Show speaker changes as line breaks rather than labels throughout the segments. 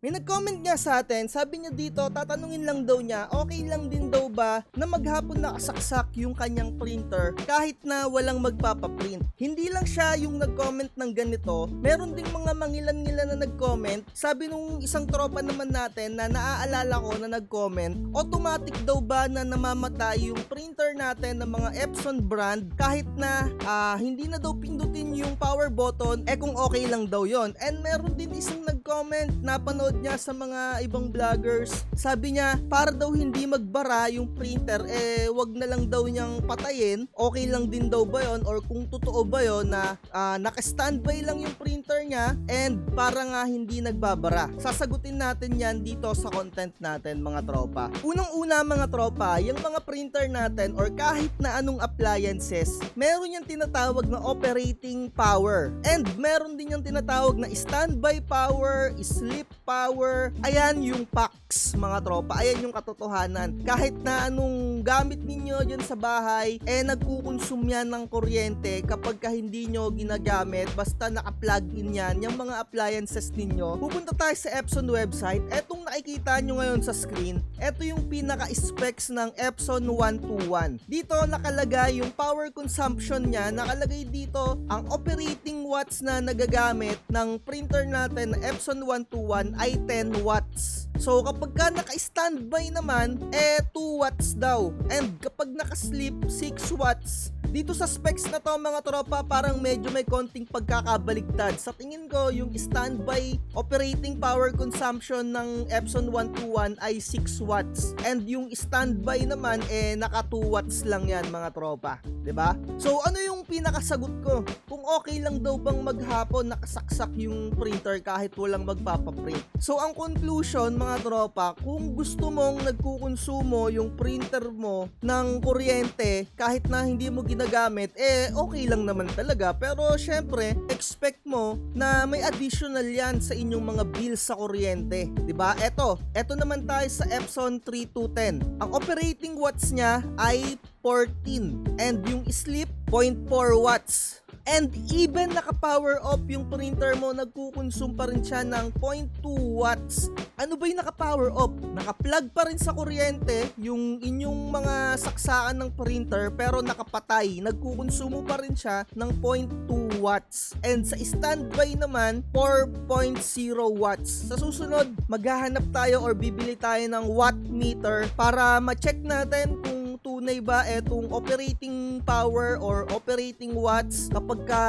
May nag-comment nga sa atin, sabi niya dito, tatanungin lang daw niya, okay lang din daw ba na maghapon nakasaksak yung kanyang printer kahit na walang magpapaprint. Hindi lang siya yung nag-comment ng ganito, meron ding mga mangilan-ngilan na nag-comment. Sabi nung isang tropa naman natin na naaalala ko na nag-comment, automatic daw ba na namamatay yung printer natin ng mga Epson brand kahit na hindi na daw pindutin yung power button, kung okay lang daw yon. And meron din isang nag-comment, napanood niya sa mga ibang vloggers, sabi niya para daw hindi magbara yung printer, wag na lang daw niyang patayin, okay lang din daw ba yon, or kung totoo ba yon na naka-standby lang yung printer niya and para nga hindi nagbabara. Sasagutin natin yan dito sa content natin mga tropa. Unang-una mga tropa, yung mga printer natin or kahit na anong appliances, meron yung tinatawag na operating power and meron din yung tinatawag na standby power, sleep power. Ayan yung PAX mga tropa, ayan yung katotohanan. Kahit na anong gamit ninyo dyan sa bahay, nagkukonsume yan ng kuryente kapag hindi nyo ginagamit, basta naka-plug in yan, yung mga appliances ninyo. Pupunta tayo sa Epson website, etong nakikita nyo ngayon sa screen, eto yung pinaka-specs ng Epson 121. Dito nakalagay yung power consumption niya, nakalagay dito ang operating watts na nagagamit ng printer natin na Epson 121 ay 10 watts. So kapag ka naka-standby naman, 2 watts daw. And kapag naka-sleep, 6 watts. Dito sa specs na to mga tropa, parang medyo may konting pagkakabaligtad. Sa tingin ko, yung standby operating power consumption ng Epson 121 ay 6 watts. And yung standby naman, naka 2 watts lang yan mga tropa. 'Di ba? So ano yung pinakasagot ko? Kung okay lang daw bang maghapon nakasaksak yung printer kahit walang magpapaprint. So ang conclusion mga tropa, kung gusto mong nagkukonsumo yung printer mo ng kuryente kahit na hindi mo ginagamit, okay lang naman talaga. Pero syempre, expect mo na may additional yan sa inyong mga bills sa kuryente. 'Di ba? Eto naman tayo sa Epson 3210. Ang operating watts niya ay 14 and yung sleep 0.4 watts. And even naka-power off yung printer mo, nagkukonsume pa rin siya ng 0.2 watts. Ano ba yung naka-power off? Naka-plug pa rin sa kuryente yung inyong mga saksakan ng printer pero nakapatay. Nagkukonsumo pa rin siya ng 0.2 watts. And sa standby naman, 4.0 watts. Sa susunod, maghahanap tayo or bibili tayo ng watt meter para ma-check natin kung tunay ba etong operating power or operating watts kapag ka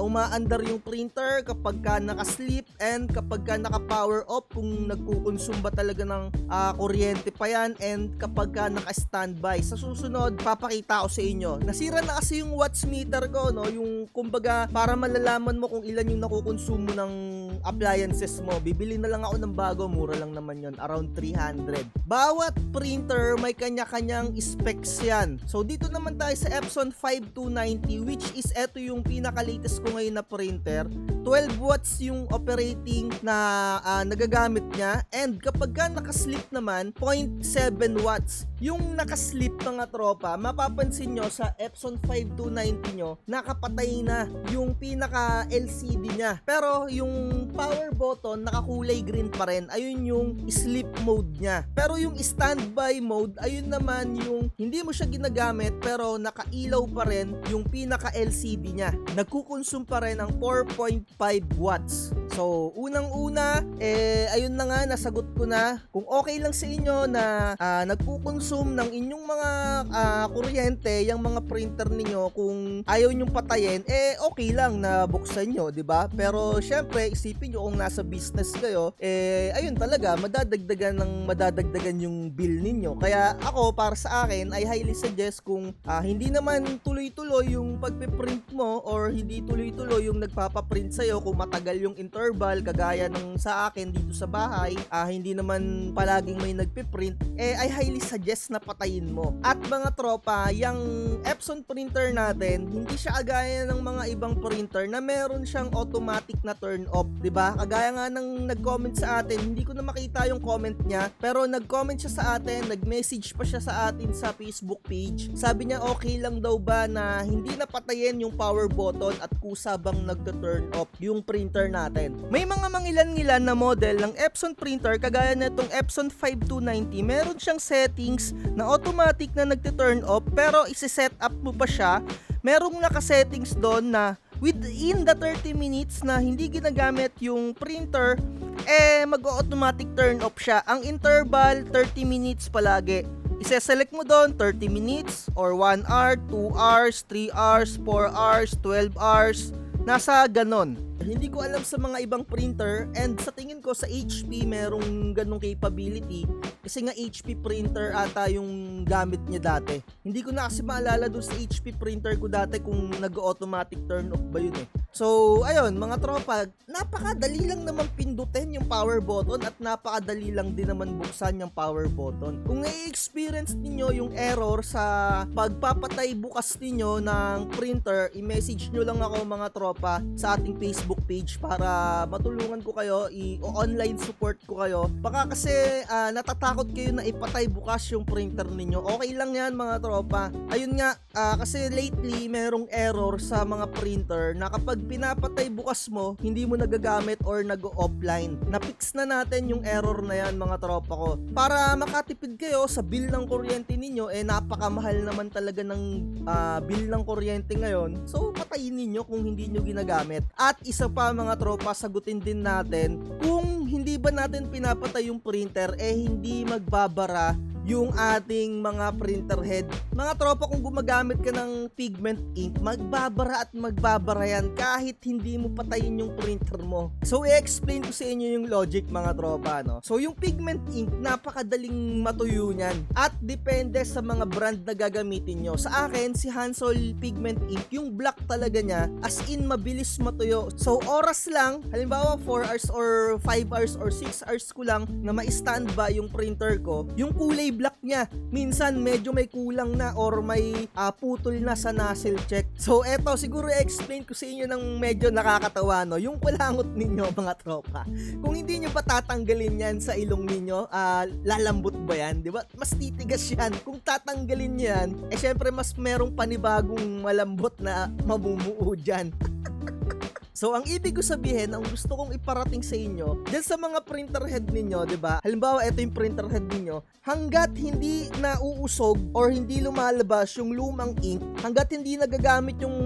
umaandar yung printer, kapag ka naka-sleep, and kapag ka naka-power off, kung nagkukonsume ba talaga ng kuryente pa yan, and kapag ka naka-standby. Sa susunod, papakita ko sa inyo. Nasira na kasi yung watts meter ko, no? Yung kumbaga para malalaman mo kung ilan yung nakukonsumo ng appliances mo. Bibili na lang ako ng bago, mura lang naman yon, around 300. Bawat printer may kanya-kanyang specs yan. So dito naman tayo sa Epson 5290, which is eto yung pinaka-latest ko ngayon na printer. 12 watts yung operating na nagagamit niya, and kapag ka naka-sleep naman, 0.7 watts. Yung naka-sleep mga tropa, mapapansin nyo sa Epson 5290 nyo, nakapatay na yung pinaka-LCD niya. Pero yung power button, nakakulay green pa rin. Ayun yung sleep mode niya. Pero yung standby mode, ayun naman yung hindi mo siya ginagamit pero nakailaw pa rin yung pinaka-LCD niya. Nagkukonsume pa rin ng 4.5 watts. So, unang-una, ayun na nga, nasagot ko na. Kung okay lang sa inyo na nagkukonsume ng inyong mga kuryente, yung mga printer ninyo, kung ayaw nyong patayin, okay lang na buksan nyo, di ba? Pero, syempre, isipin nyo kung nasa business kayo, ayun talaga, madadagdagan yung bill ninyo. Kaya, ako, para sa akin, I highly suggest kung hindi naman tuloy-tuloy yung pagpiprint mo or hindi tuloy-tuloy yung nagpapaprint sa'yo, kung matagal yung interval, kagaya ng sa akin dito sa bahay, hindi naman palaging may nagpiprint, I highly suggest na patayin mo. At mga tropa, yung Epson printer natin, hindi siya kagaya ng mga ibang printer na meron siyang automatic na turn off, 'di ba? Kagaya nga ng nag-comment sa atin, hindi ko na makita yung comment niya, pero nag-comment siya sa atin, nag-message pa siya sa atin sa Facebook page. Sabi niya okay lang daw ba na hindi napatayin yung power button at kusa bang nagto-turn off yung printer natin. May mga mangilan-ngilan na model ng Epson printer kagaya na itong Epson 5290, meron siyang settings na automatic na nagte-turn off, pero isi-set up mo pa siya. Merong naka-settings doon na within the 30 minutes na hindi ginagamit yung printer, mag-automatic turn off siya. Ang interval 30 minutes palagi. Ise-select mo doon 30 minutes or 1 hour, 2 hours, 3 hours, 4 hours, 12 hours. Nasa ganon. Hindi ko alam sa mga ibang printer, and sa tingin ko sa HP merong ganong capability kasi nga HP printer ata yung gamit niya dati. Hindi ko na kasi maalala doon sa HP printer ko dati kung nag-automatic turn off ba yun eh. So ayun mga tropa, napakadali lang naman pindutin yung power button at napakadali lang din naman buksan yung power button. Kung na-experience niyo yung error sa pagpapatay bukas niyo ng printer, i-message nyo lang ako mga tropa sa ating Facebook page para matulungan ko kayo, i-online support ko kayo. Baka kasi natatakot kayo na ipatay bukas yung printer ninyo. Okay lang yan mga tropa. Ayun nga, kasi lately merong error sa mga printer na kapag pinapatay bukas mo, hindi mo nagagamit or nag-offline. Na-fix na natin yung error na yan mga tropa ko. Para makatipid kayo sa bill ng kuryente ninyo, napakamahal naman talaga ng bill ng kuryente ngayon. So patayin ninyo kung hindi nyo ginagamit. At isa pa mga tropa, sagutin din natin kung hindi ba natin pinapatay yung printer, hindi magbabara yung ating mga printer head. Mga tropa, kung gumagamit ka ng pigment ink, magbabara at magbabara yan kahit hindi mo patayin yung printer mo. So i-explain ko sa inyo yung logic mga tropa, no? So yung pigment ink, napakadaling matuyo niyan at depende sa mga brand na gagamitin nyo. Sa akin, si Hansol pigment ink, yung black talaga niya, as in mabilis matuyo. So oras lang, halimbawa 4 hours or 5 hours or 6 hours ko lang na ma-standby yung printer ko, yung kulay black niya, minsan medyo may kulang na or may putol na sa nozzle check. So eto, siguro i-explain ko sa inyo ng medyo nakakatawa, no? Yung kulangot ninyo mga tropa, kung hindi nyo pa tatanggalin yan sa ilong ninyo, lalambot ba yan? Diba? Mas titigas yan. Kung tatanggalin nyo yan, syempre mas merong panibagong malambot na mamumuo dyan. So, ang ibig ko sabihin, ang gusto kong iparating sa inyo, dyan sa mga printer head ninyo, diba? Halimbawa, ito yung printer head ninyo, hanggat hindi nauusog or hindi lumalabas yung lumang ink, hanggat hindi nagagamit yung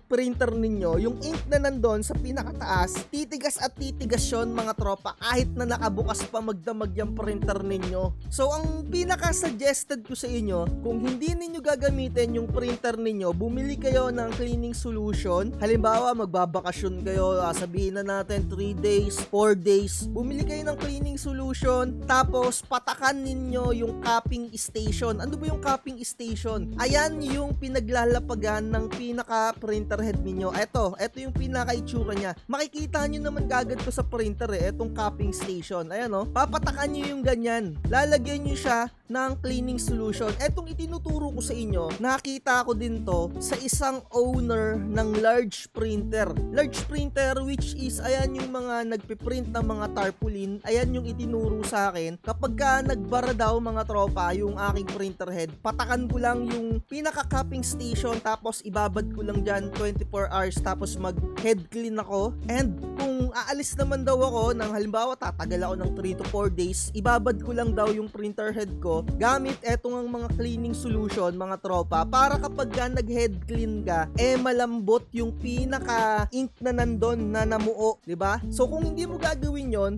printer ninyo, yung ink na nandun sa pinakataas, titigas at titigas yun mga tropa, kahit na nakabukas pa magdamag yung printer ninyo. So, ang pinaka-suggested ko sa inyo, kung hindi ninyo gagamitin yung printer ninyo, bumili kayo ng cleaning solution. Halimbawa, magbabakasyon kayo, sabihin na natin 3 days, 4 days, bumili kayo ng cleaning solution, tapos patakan ninyo yung cupping station. Ano ba yung cupping station? Ayan yung pinaglalapagan ng pinaka printer head ninyo. Ito yung pinaka itsura niya. Makikita nyo naman kagad to sa printer etong cupping station. Ayan papatakan nyo yung ganyan. Lalagyan nyo siya ng cleaning solution. Etong itinuturo ko sa inyo, nakita ko din to sa isang owner ng large printer. Large printer, which is ayan yung mga nagpiprint ng mga tarpaulin, ayan yung itinuro sa akin. Kapag ka nagbara daw mga tropa yung aking printer head, patakan ko lang yung pinaka cupping station, tapos ibabad ko lang dyan 24 hours, tapos mag head clean ako. And kung aalis naman daw ako ng halimbawa tatagal ako ng 3 to 4 days, ibabad ko lang daw yung printer head ko gamit etong mga cleaning solution mga tropa, para kapag ka nag head clean ka, malambot yung pinaka ink na nandun na namuo, diba? So kung hindi mo gagawin yon,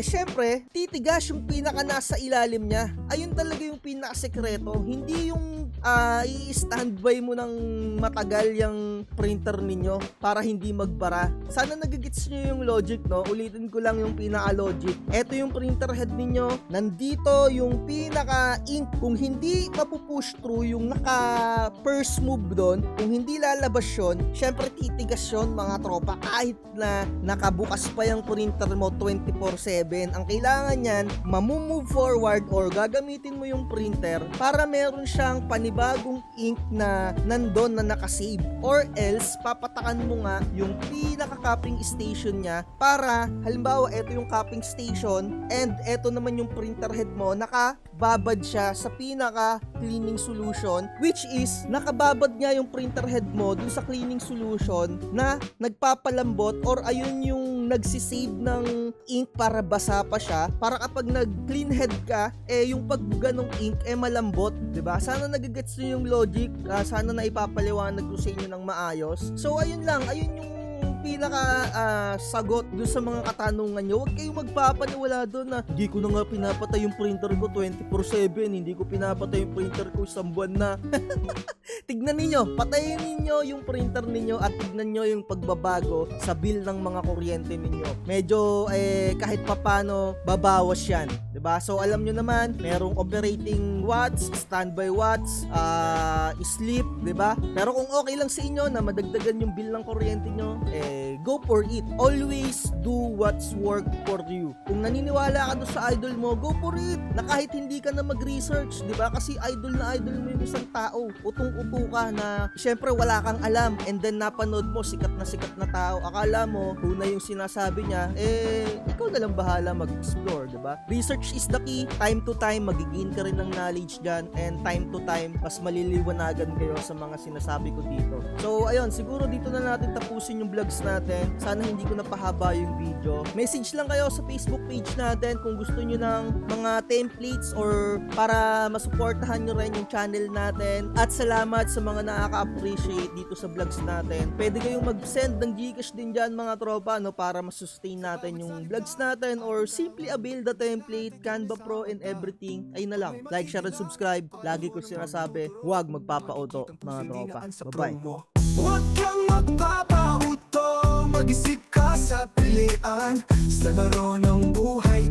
syempre titigas yung pinaka nasa ilalim niya. Ayun talaga yung pinaka sekreto, hindi yung i-standby mo ng matagal yung printer ninyo para hindi magbara. Sana nagigits nyo yung logic, no? Ulitin ko lang yung pinaka-logic. Ito yung printer head ninyo, nandito yung pinaka-ink. Kung hindi mapupush through yung naka-first move doon, kung hindi lalabas yun, syempre titigas yun mga tropa, kahit na nakabukas pa yung printer mo 24/7. Ang kailangan yan, mamumove forward or gagamitin mo yung printer para meron siyang panibagong ink na nandun na nakasave, or else papatakan mo nga yung pinaka-cupping station niya para halimbawa ito yung cupping station and ito naman yung printer head mo, nakababad siya sa pinaka cleaning solution, which is nakababad nga yung printer head mo dun sa cleaning solution na nagpapalambot, or ayun yung nagsisave ng ink para basa pa siya, para kapag nag-clean head ka, yung pagbuga ng ink malambot, 'di ba? Sana nagigets niyo yung logic, sana na ipapaliwanag ko sa inyo ng maayos. So ayun lang, ayun yung pinaka sagot doon sa mga katanungan nyo. Huwag kayong magpapaniwala doon na hindi ko na nga pinapatay yung printer ko 24/7, hindi ko pinapatay yung printer ko isang buwan na. Tignan ninyo, patayin ninyo yung printer ninyo at tignan nyo yung pagbabago sa bill ng mga kuryente ninyo. Medyo kahit papano babawas yan, 'di ba? So alam nyo naman, merong operating watts, standby watts, sleep, 'di ba? Pero kung okay lang sa inyo na madagdagan yung bill ng kuryente nyo, go for it. Always do what's work for you. Kung naniniwala ka doon sa idol mo, go for it. Na kahit hindi ka na mag-research, 'di ba? Kasi idol na idol mo yung isang tao. Utong-uto ka na syempre wala kang alam, and then napanood mo sikat na tao. Akala mo una yung sinasabi niya, ikaw na lang bahala mag-explore, 'di ba? Research is the key. Time to time magigain ka rin ng knowledge diyan, and time to time mas maliliwanagan kayo sa mga sinasabi ko dito. So ayun, siguro dito na natin tapusin yung vlogs natin. Sana hindi ko napahaba yung video. Message lang kayo sa Facebook page natin kung gusto nyo ng mga templates or para masuportahan nyo rin yung channel natin. At salamat sa mga nakaka-appreciate dito sa vlogs natin. Pwede kayong mag-send ng Gcash din dyan mga tropa, no, para masustain natin yung vlogs natin, or simply avail the template, Canva Pro and everything. Ayun na lang. Like, share, and subscribe. Lagi ko sinasabi, huwag magpapauto mga tropa. Bye-bye.
Huwag kang magpapauto, mag-isip ka sa pilian, sa laro ng buhay